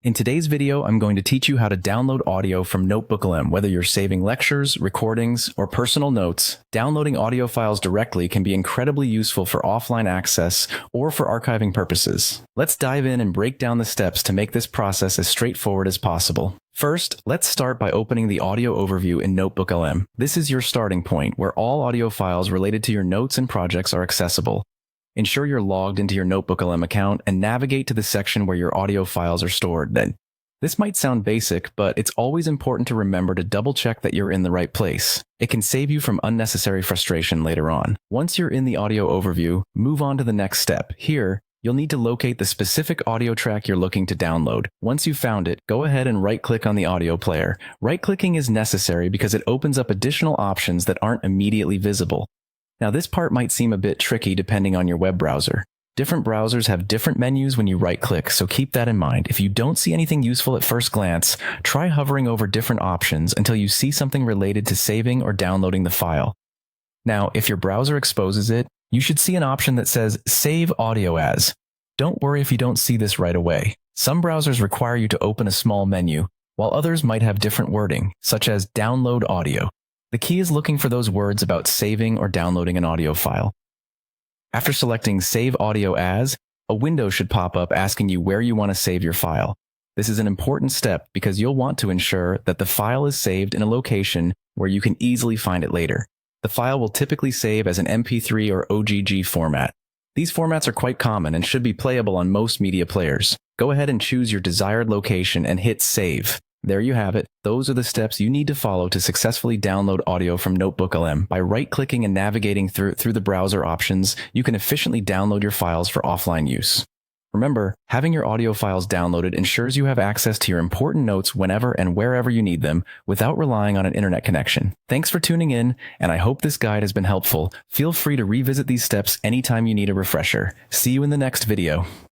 In today's video, I'm going to teach you how to download audio from Notebooklm. Whether you're saving lectures, recordings, or personal notes, downloading audio files directly can be incredibly useful for offline access or for archiving purposes. Let's dive in and break down the steps to make this process as straightforward as possible. First, let's start by opening the audio overview in Notebooklm. This is your starting point where all audio files related to your notes and projects are accessible. Ensure you're logged into your Notebooklm account and navigate to the section where your audio files are stored. This might sound basic, but it's always important to remember to double-check that you're in the right place. It can save you from unnecessary frustration later on. Once you're in the audio overview, move on to the next step. Here, you'll need to locate the specific audio track you're looking to download. Once you've found it, go ahead and right-click on the audio player. Right-clicking is necessary because it opens up additional options that aren't immediately visible. Now, this part might seem a bit tricky depending on your web browser. Different browsers have different menus when you right-click, so keep that in mind. If you don't see anything useful at first glance, try hovering over different options until you see something related to saving or downloading the file. Now, if your browser exposes it, you should see an option that says Save Audio As. Don't worry if you don't see this right away. Some browsers require you to open a small menu, while others might have different wording, such as Download Audio. The key is looking for those words about saving or downloading an audio file. After selecting Save Audio As, a window should pop up asking you where you want to save your file. This is an important step because you'll want to ensure that the file is saved in a location where you can easily find it later. The file will typically save as an MP3 or OGG format. These formats are quite common and should be playable on most media players. Go ahead and choose your desired location and hit Save. There you have it. Those are the steps you need to follow to successfully download audio from Notebooklm. By right-clicking and navigating through the browser options, you can efficiently download your files for offline use. Remember, having your audio files downloaded ensures you have access to your important notes whenever and wherever you need them without relying on an internet connection. Thanks for tuning in, and I hope this guide has been helpful. Feel free to revisit these steps anytime you need a refresher. See you in the next video.